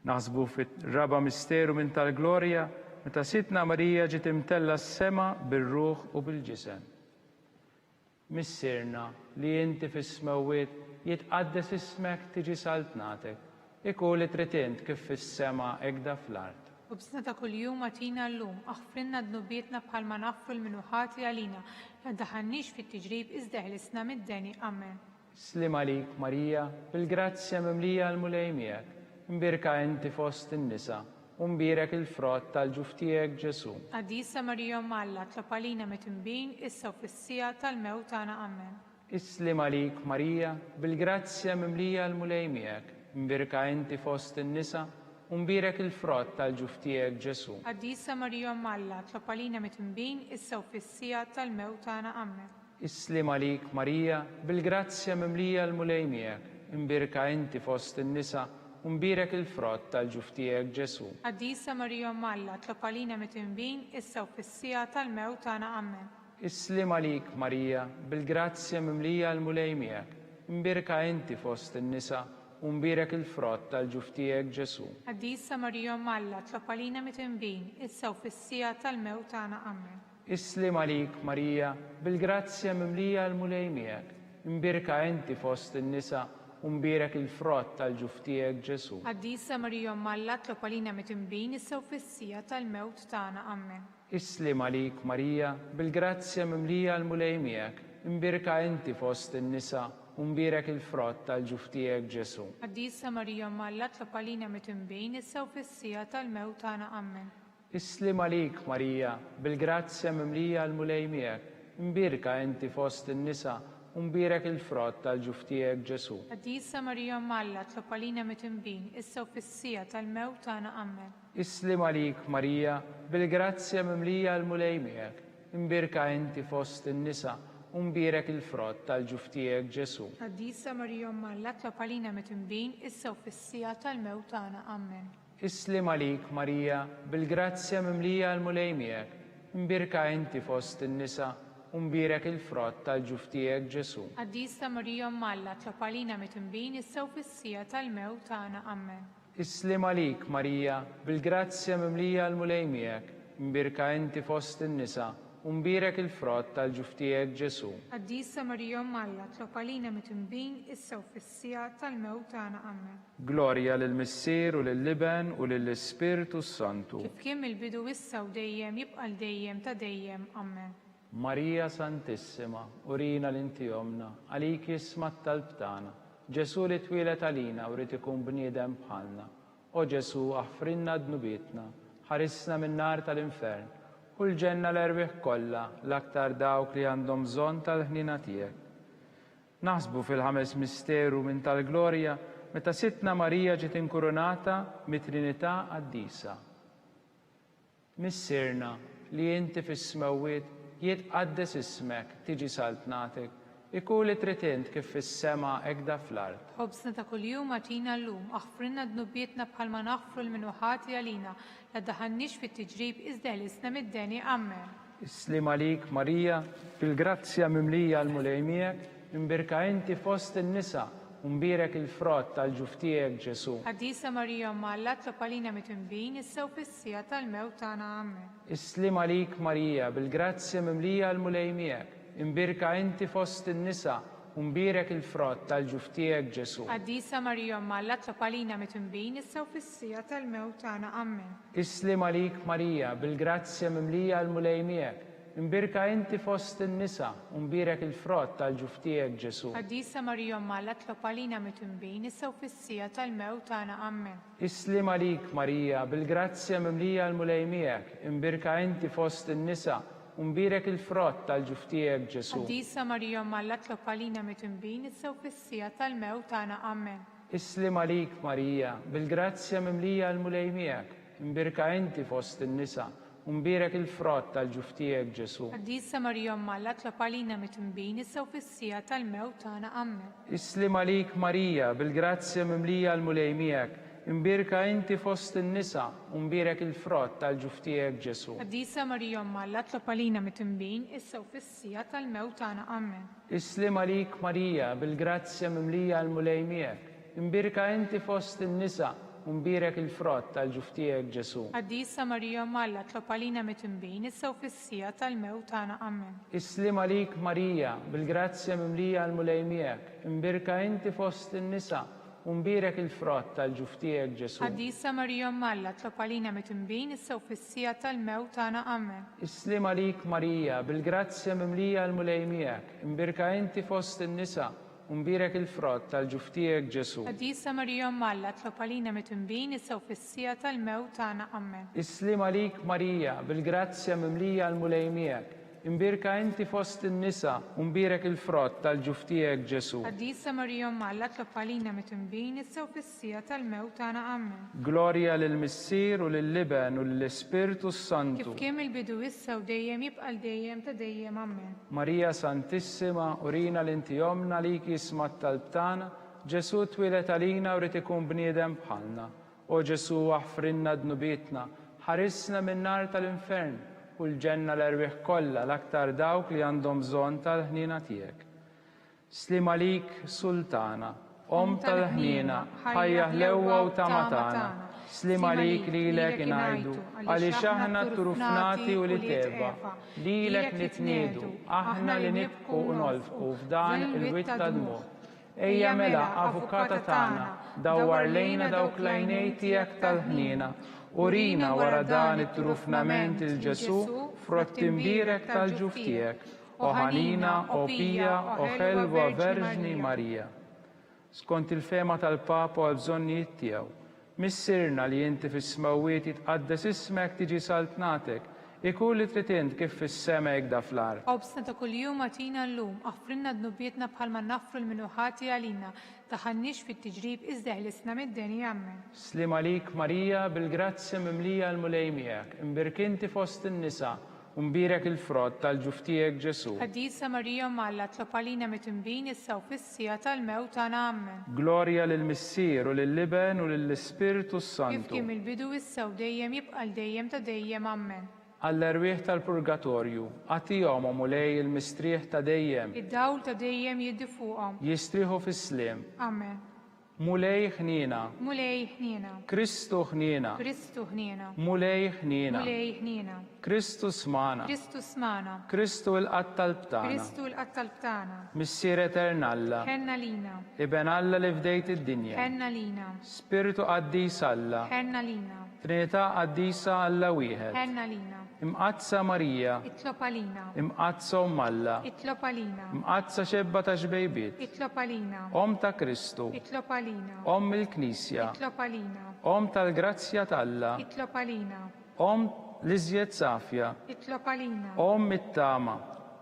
Naħsbu fit-raba misteru minn tal-glorja, meta sitna Marija ġiet imtella s-sema bir-ruħ u bil-ġisem. Missierna li inti fis-smewwiet jitqaddes ismek tiġi saltnatek, ikun li trid int kif fis-sema hekk fl-art. U b'sna ta' kuljum għatina llum, aħfrinna dnubietna bħalma naħfru l-minuħat li għalina, la daħannix fit-tiġrib iżda ħlisna mid-deni. Amen. Slim għalik Marija, bil-grazzja mimlija l-mulej miegħek, imbirka inti fost in-nisa u mbirek il-frott tal-ġuftijek Ġesu. Qaddisa Marija Umma Alla, tlab għalina mitnbin issa u fis-sija tal-mewt tagħna. Amen. Islim għalik Marija, bil-grazzja mimlija l-mulej miegħek, imbirka inti fost in-nisa u mbirek il-frott tal-ġuftijek Ġesu. Qaddisa Marija Umma Alla, tlab għalina mitnbin issa u fis-sija tal-mewt tagħna. Amen. Islim għalik Marija, bil-grazzja mimlija l-mulej miegħek, imbirka inti fost in-nisa u mbirek il-frott tal-ġuftijek Ġesu. Qaddisa Marija Umma Alla, tlab għalina mitnbin issa u fis-sija tal-mewt tagħna. Amen. Islim għalik Marija, bil-grazzja mimlija l-mulej miegħek, imbirka inti fost in-nisa u mbirek il-frott tal-ġuftijek Ġesu. Qaddisa Marija Umma Alla, tlab għalina mitnbin issa u fis-sija tal-mewt tagħna. Amen. Islim għalik Marija, bil-grazzja mimlija l-mulej miegħek, imbirka inti fost in-nisa u mbirek il-frott tal-ġuftijek Ġesu. Qaddisa Marija Umma Alla, tlab għalina mitnbin issa u fis-sija tal-mewt tagħna. Amen. Islim għalik Marija, bil-grazzja mimlija l-mulej miegħek, imbirka inti fost in-nisa u mbirek il-frott tal-ġuftijek Ġesu. Qaddisa Marija Umma Alla, tlab għalina mitnbin issa u fis-sija tal-mewt tagħna. Amen. Islim għalik Marija, bil-grazzja mimlija l-mulej miegħek, imbirka inti fost in-nisa u mbirek il-frott tal-ġuftijek Ġesu. Qaddisa Marija Umma Alla, tlab għalina mitnbin issa u fis-sija tal-mewt tagħna. Amen. Islim għalik Marija, bil-grazzja mimlija l-mulej miegħek, imbirka inti fost in-nisa u mbirek il-frott tal-ġuftijek Ġesu. Qaddisa Marija Umma Alla, tlab għalina mitnbin issa u fis-sija tal-mewt tagħna. Amen. Islim għalik Marija, bil-grazzja mimlija l-mulej miegħek, imbirka inti fost in-nisa u mbirek il-frott tal-ġuftijek Ġesu. Qaddisa Marija Umma Alla, tlab għalina mitnbin issa u fis-sija tal-mewt tagħna. Amen. Islim għalik Marija, bil-grazzja mimlija l-mulej miegħek, imbirka inti fost in-nisa u mbirek il-frott tal-ġuftijek Ġesu. Qaddisa Marija Umm Alla, tlob għalina mitnbin issa u fis-sija tal-mewt tagħna. Amen. Glorja lill-Missier u lill-Liben u lill-Ispirtu Santu. Kif kien mill-bidu issa u dejjem jibqa' dejjem ta' dejjem. Amen. Marija Santissima, urina l-inti omna, għalik jismat tal-btana. Ġesu li twilet għalina u rrit ikun bniedem bħalna. O Ġesu, aħfrinna dnubietna, ħarisna min-nar tal-infern, u l-ġenna l-erbieħ kollha, l-aktar dawk li għandhom bżonn tal-ħnina tiegħek. Naħsbu fil-ħames misteru minn tal-glorja meta Sitna Marija ġiet inkurunata mit-Trinità Qaddisa. Missirna li inti fis-smewwiet jitqaddes ismek, tiġi saltnatek, ikun li tritint kif fis-sema hekk fl-art. Ħobsna ta' kuljum għatina llum, aħfrinna dnubietna bħalma naħfru l-minuħati għalina, la daħannix fit-tiġrib iżda ħlisna mid-deni. Amen. Islim għalik Marija, bil-grazzja mimlija l-mulejmiek, imbirka inti fost in-nisa, u mbirek il-frott tal-ġuftijek Ġesu. Qaddisa Marija Umm Alla, tlob għalina mitnbin issa u fis-sija tal-mewt tagħna. Amen. Islim għalik Marija, bil-grazzja mimlija l-mulejmiek, imbirka inti fost in-nisa, u mbirek il-frott tal-ġuftijek Ġesu. Qaddisa Marija Umm Alla, tlob għalina mitnbin issa u fis-sija tal-mewt tagħna. Amen. Islim għalik Marija, bil-grazzja mimlija l-mulejmiek, imbirka inti fost in-nisa, u mbirek il-frott tal-ġuftijek Ġesu. Qaddisa Marija Umm Alla, tlob għalina mitnbin issa u fis-sija tal-mewt tagħna. Amen. Islim għalik Marija, bil-grazzja mimlija l-mulejmiek, imbirka inti fost in-nisa, u mbirek il-frott tal-ġuftijek Ġesu. Qaddisa Marija Umm Alla, tlob għalina mitnbin issa u fis-sija tal-mewt tagħna. Amen. Islim għalik Marija, bil-grazzja mimlija l-mulejmiek, imbirka inti fost in-nisa, u mbirek il-frott tal-ġuftijek Ġesu. Qaddisa Marija Umm Alla, tlob għalina mitnbin issa u fis-sija tal-mewt tagħna. Amen. Islim għalik Marija, bil-grazzja mimlija l-mulejmiek, imbirka inti fost in-nisa, u mbirek il-frott tal-ġuftijek Ġesu. Qaddisa Marija Umm Alla, tlob għalina mitnbin issa u fis-sija tal-mewt tagħna. Amen. Islim għalik Marija, bil-grazzja mimlija l-mulejmiek, imbirka inti fost in-nisa, u mbirek il-frott tal-ġuftijek Ġesu. Qaddisa Marija Umm Alla, tlob għalina mitnbin issa u fis-sija tal-mewt tagħna. Amen. Islim għalik Marija, bil-grazzja mimlija l-mulejmiek, imbirka inti fost in-nisa, u mbirek il-frott tal-ġuftijek Ġesu. Qaddisa Marija Umm Alla, tlob għalina mitnbin issa u fis-sija tal-mewt tagħna. Amen. Islim għalik Marija, bil-grazzja mimlija l-mulejmiek, imbirka inti fost in-nisa, u mbirek il-frott tal-ġuftijek Ġesu. Qaddisa Marija Umm Alla, tlob għalina mitnbin issa u fis-sija tal-mewt tagħna. Amen. Islim għalik Marija, bil-grazzja mimlija l-mulejmiek, imbirka inti fost in-nisa, u mbirek il-frott tal-ġuftijek Ġesu. Qaddisa Marija Umm Alla, tlob għalina mitnbin issa u fis-sija tal-mewt tagħna. Amen. Glorja lill-Missier u lill-Liben u lill-Ispirtu Santu. Kif kien mill-bidu issa u dejjem jibqa' dejjem ta' dejjem. Amen. Marija Santissima, urina l-inti omna li jismat tal-btana, Ġesu twilet għalina u rrit ikun bniedem bħalna. O Ġesu, aħfrinna dnubietna, ħarisna min-nar tal-infern, u l-ġenna l-erbieħ kollha, l-aktar dawk li għandhom bżonn tal-ħnina tiegħek. Slim għalik Sultana, Om tal-ħnina, ħajja ħlewwa u tamatana. Slim għalik lilek ingħidu, għaliex aħna trufnati u li teba, lilek li tniedu, aħna li nibqu u nolfqu f'dan il-witta dmur. Ejja mela, avukata tagħna, dawwar lejna dawk l-għajnej tiegħek tal-ħnina, urina wara dan it-trufnament il-Ġesu, frott imbirek tal-ġuftijek, o ħanina, o pija, o ħelwa Verġni Marija. Skont il-fema tal-Papa għal bżonnijiet tiegħu, missirna li inti fis-smewwiet jitqaddes ismek tiġi saltnatek, ikun li tritint kif fis-sema hekk fl-art. Ħobsna ta' kuljum għatina llum, aħfrinna dnubietna bħalma naħfru l-minuħati għalina, taħannix fit-tiġrib iżda ħlisna mid-deni. Amen. Slim għalik Marija, bil-grazzja mimlija l-mulejmiek, imbirk inti fost in-nisa, u mbirek il-frott tal-ġuftijek Ġesu. Qaddisa Marija Umm Alla, tlob għalina mitnbin issa u fis-sija tal-mewt tagħna. Amen. Glorja lill-Missier u lill-Liben u lill-Ispirtu Kif Santu. kien mill-bidu issa u dejjem jibqa' dejjem ta' dejjem. Amen. Għall-erwieħ tal-purgatorju, għatihom mulej il-mistrieħ ta' dejjem, Id-dawl ta' dejjem jiddi fuqhom. jistrieħu fis-sliem. Amen. mulej ħnina, mulej ħniena, Kristu ħnina, Kristu ħniena, mulej ħnina, mulej ħniena, Kristu smana, Kristu smana, Kristu l-qattal btana, Kristu l-qattal btana, missier eternalla, ħenna lina, Iben Alla li fdejt id-dinja, ħenna lina, Spiritu qaddis Alla, ħenna lina, Trinità qaddisa Alla wieħed, ħenna lina, imqazza Marija, itlob għalina, imqazza Alla, itlob għalina, imqazza xebba ta' xbejbiet, itlob għalina, Om ta' Kristu, itlob għalina, Om il-Knisja, itlob għalina, Om tal-Grazzja t'Alla, itlob għalina, Om l-iżjed safja, itlob għalina, Om it-tama,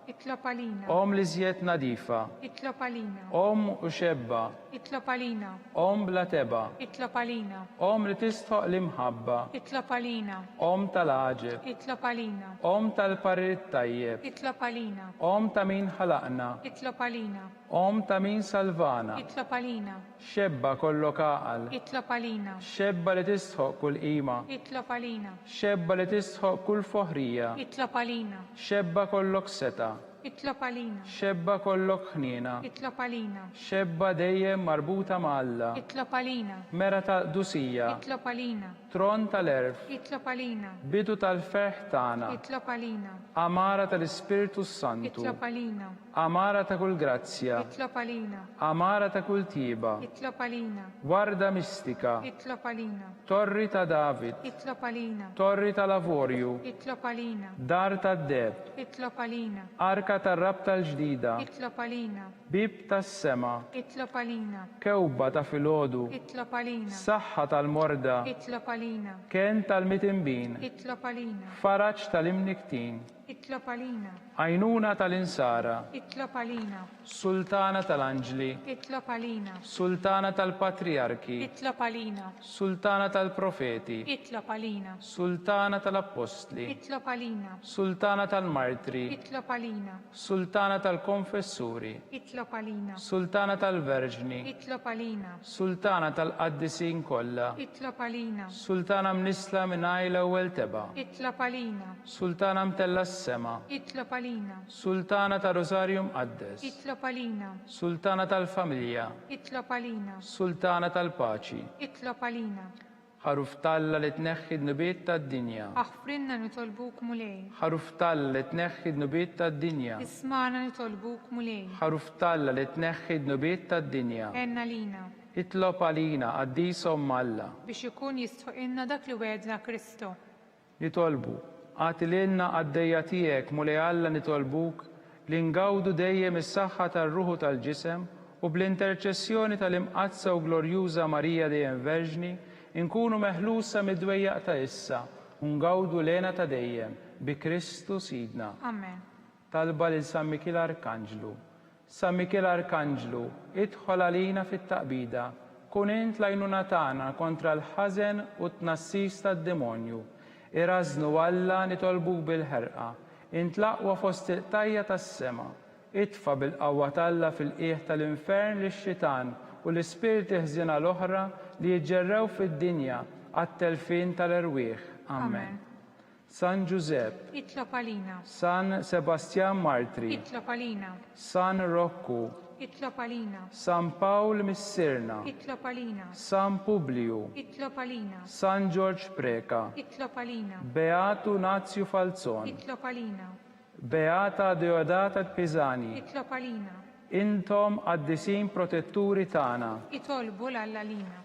itlob għalina, Om l-iżjed nadifa, itlob għalina, Om u xebba, itlob għalina, Om bla teba, itlob għalina, Om li tistħoq l-imħabba, itlob għalina, Om tal-ħaġeb, itlob għalina, Om tal-parir tajjeb, itlob għalina, Om ta' min ħalaqna, itlob għalina, Om ta' min salvana, itlob għalina, xebba kollok aqal, itlob għalina, xebba li tistħoq kull qima, itlob għalina, xebba li tistħoq kull foħrija, itlob għalina, xebba kollok seta, itlob għalina, xebba kollok ħnina, itlob għalina, xebba dejjem marbuta ma' Alla, itlob għalina, mera ta' dusija, itlob għalina, tron tal-erf, itlob għalina, bidu tal-ferħ tagħna, itlob għalina, amara tal-Ispiritu Santu, itlob għalina, amara ta' kull grazzja, itlob għalina, amara ta' kull tiba, itlob għalina, warda mistika, itlob għalina, torri ta' David, itlob għalina, torri ta' Lavorju, itlob għalina, dar ta' Deb, itlob għalina, arka ta' rab tal-ġdida, itlob għalina, bib tas sema, itlob għalina, kewba ta' filodu, itlob għalina, saħħa tal-morda, itlob għalina, ken tal-mitimbin, itlob għalina, faraċ tal-imniktin, itlob għalina, għajnuna tal-insara, itlob għalina, sultana tal-anġli, itlob għalina, sultana tal-patriarki, itlob għalina, sultana tal-profeti, itlob għalina, sultana tal-apostli, itlob għalina, sultana tal-martri, itlob għalina, sultana tal-konfessuri, itlob għalina, sultana tal-verġni, itlob għalina, sultana tal-qaddisin kollha, itlob għalina, sultana mnisla minn l-ewwel teba, itlob għalina, sultana mtella s-sema, itlob għalina, sultana ta' Rosarju Mqaddes, itlob għalina, sultana tal-familja, itlob għalina, sultana tal-paċi, itlob għalina, ħaruf talla li tneħħi d-nubiet tad-dinja, aħfrinna nitolbuk mulej, ħaruf talla li tneħħi d-nubiet tad-dinja, ismana nitolbuk mulej, ħaruf talla li tneħħi d-nubiet tad-dinja, enna lina, itlob għalina għaddisom Alla, biex ikun jistħoqilna dak li wedna Kristu. nitolbu, għati l-inna għaddejja tijek mulej Alla nitolbuk li ngawdu dejjem is-saħħa tar-ruħu tal-ġisem u bl-interċessjoni tal-imqazza u glorjuża Marija dejjem Verġni inkunu meħlusa mid-dwejjaq ta' issa u ngawdu lena ta' dejjem bi Kristu Sidna. Amen. Talba lil San Mikil Arkanġlu. San Mikil Arkanġlu, idħol għalina fit-taqbida, kun int l-għajnuna tagħna kontra l-ħażen u t-tnassis tad-demonju. Irażnu Alla nitolbuk bil-ħerqa, int l-aqwa fost il-qtajja tas-sema. Itfa bil-qawwa talla fil-qiegħ tal-infern lix-xitan u l-ispirti ħżiena l-oħra li jiġġerrew fid-dinja għat-telfin tal-erwieħ. Amen. San Giuseppe, Itlob għalina, San Sebastian Martri, itlob għalina, San Rocco, itlob għalina, San Paul Missirna, itlob għalina, San Publiu, itlob għalina, San George Preka, itlob għalina, Beatu Nazio Falzon, itlob għalina, Beata Deodata Pisani, itlob għalina, intom għaddisin protetturi tana. itolbu l-allalina.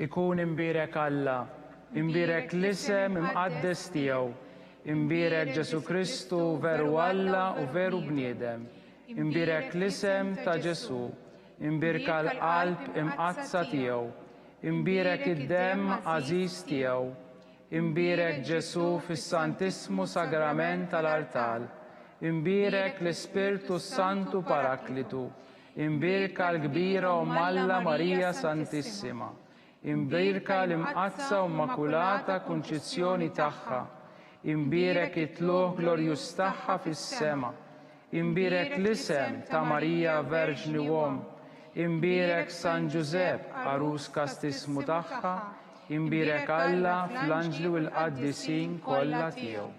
ikun imbierek Alla, imbierek l-isem imqaddes tiegħu, imbierek Ġesu Kristu veru Alla u veru bniedem, imbierek l-isem ta' Ġesu, imbierka l-qalb imqazza tiegħu, imbierek id-dem għażiż tiegħu, imbierek Ġesu fis-Santismu Sagrament tal-Artal, imbierek l-Ispirtu Santu Paraklitu, imbierka l-kbira u Alla Marija Santissima, imbierka l-imqazza u Immakulata Kunċizzjoni tagħha, imbierek it-tluħ glorjus tagħha fis-sema, imbierek l-isem ta' Marija Verġni Uom, imbierek San Giusepp arus kastismu tagħha, imbierek Alla fl-anġlu l-qaddisin kollha tiegħu.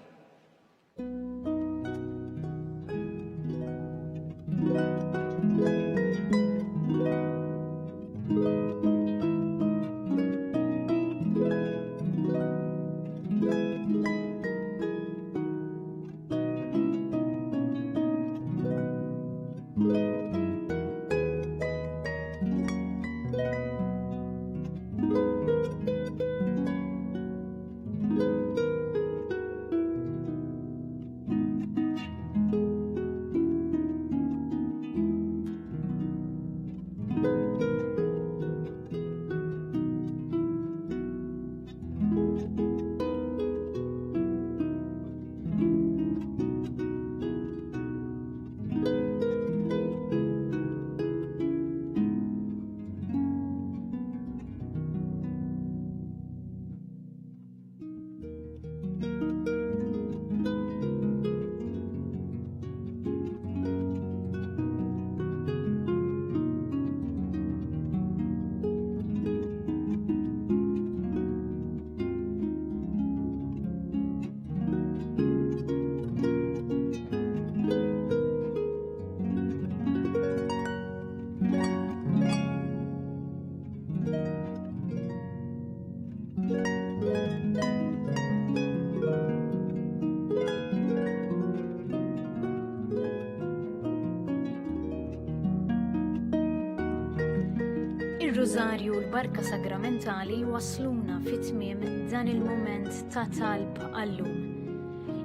Ir-Rużarju u l-Barka Sagramentali wasluna fit-tmiem dan il-mument ta' talb għallum.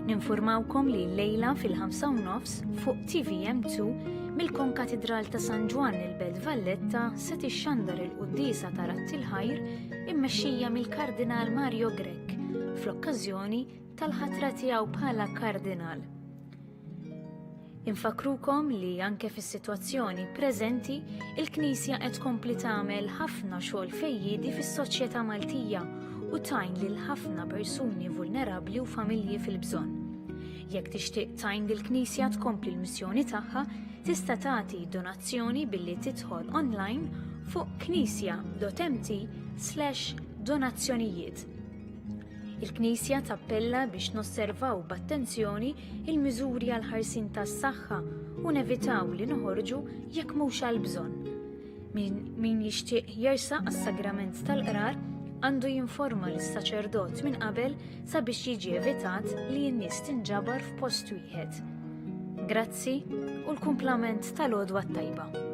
Ninfurmawkom li l-lejla fil-5:30 fuq TVM2 mill-Konkatedral ta' San Ġwan il-Belt Valletta se tixxandar il-Qudiesa ta' Ratti l-Ħajr immexxija mill-Kardinal Mario Grech fl-okkażjoni tal-ħatra tiegħu bħala kardinal. Infakrukom li anke fis-sitwazzjoni preżenti il-Knisja qed tkompli tagħmel ħafna xogħol fejjiedi fis-soċjetà Maltija u tajn lil ħafna persuni vulnerabbli u familji fil-bżonn. Jekk tixtieq tajn lill-Knisja tkompli l-missjoni tagħha, tista' tagħti donazzjoni billi tidħol online fuq knisja.mt/donazzjonijiet. Il-Knisja tappella biex nosservaw b'attenzjoni il-miżuri għal ħarsin tas-saħħa u nevitaw li noħorġu jekk mhux għal bżonn. Min jixtieq jersaq għas-sagrament tal-qrar għandu jinforma lis-saċerdot minn qabel sabiex jiġi evitat li n-nies tinġabar f'post wieħed. Grazzi u l-kumplament tal-għodwa tajba.